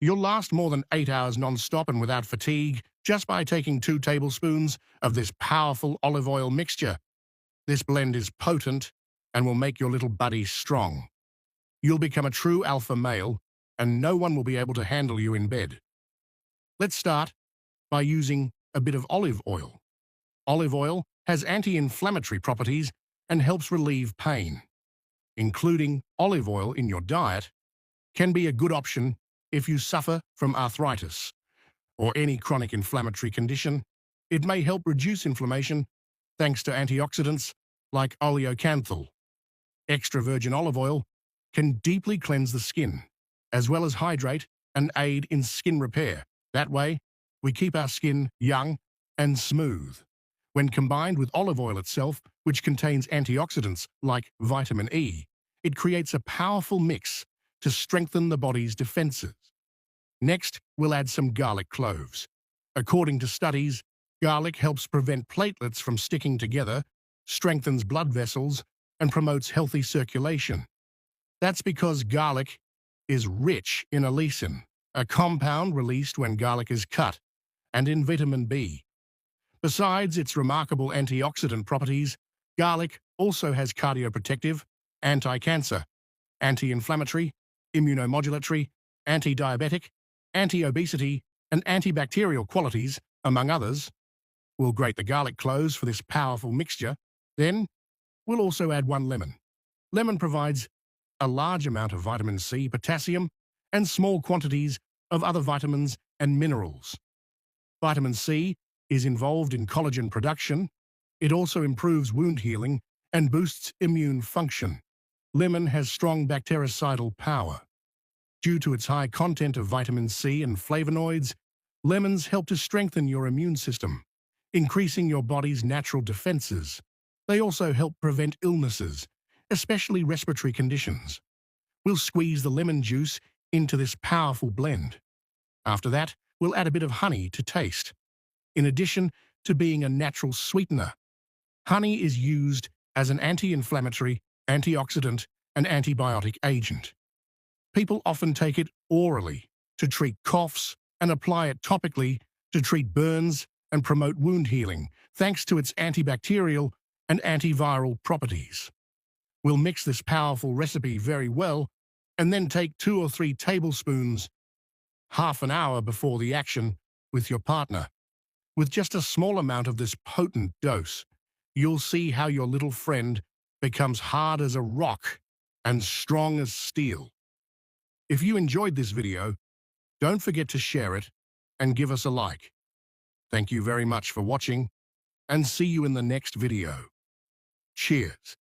You'll last more than 8 hours non-stop and without fatigue just by taking 2 tablespoons of this powerful olive oil mixture. This blend is potent and will make your little buddy strong. You'll become a true alpha male, and no one will be able to handle you in bed. Let's start by using a bit of olive oil. Olive oil has anti-inflammatory properties and helps relieve pain. Including olive oil in your diet can be a good option if you suffer from arthritis or any chronic inflammatory condition. It may help reduce inflammation thanks to antioxidants like oleocanthal. Extra virgin olive oil can deeply cleanse the skin, as well as hydrate and aid in skin repair. That way, we keep our skin young and smooth. When combined with olive oil itself, which contains antioxidants like vitamin E, it creates a powerful mix to strengthen the body's defenses. Next, we'll add some garlic cloves. According to studies, garlic helps prevent platelets from sticking together, strengthens blood vessels, and promotes healthy circulation. That's because garlic is rich in allicin, a compound released when garlic is cut, and in vitamin B. Besides its remarkable antioxidant properties, garlic also has cardioprotective, anti-cancer, anti-inflammatory, immunomodulatory, anti-diabetic, anti-obesity, and antibacterial qualities, among others. We'll grate the garlic cloves for this powerful mixture. Then, we'll also add 1 lemon. Lemon provides a large amount of vitamin C, potassium, and small quantities of other vitamins and minerals. Vitamin C is involved in collagen production. It also improves wound healing and boosts immune function. Lemon has strong bactericidal power. Due to its high content of vitamin C and flavonoids, lemons help to strengthen your immune system, increasing your body's natural defenses. They also help prevent illnesses, especially respiratory conditions. We'll squeeze the lemon juice into this powerful blend. After that, we'll add a bit of honey to taste. In addition to being a natural sweetener, honey is used as an anti-inflammatory, antioxidant, and antibiotic agent. People often take it orally to treat coughs and apply it topically to treat burns and promote wound healing, thanks to its antibacterial and antiviral properties. We'll mix this powerful recipe very well and then take 2 or 3 tablespoons half an hour before the action with your partner. With just a small amount of this potent dose, you'll see how your little friend becomes hard as a rock and strong as steel. If you enjoyed this video, don't forget to share it and give us a like. Thank you very much for watching, and see you in the next video. Cheers.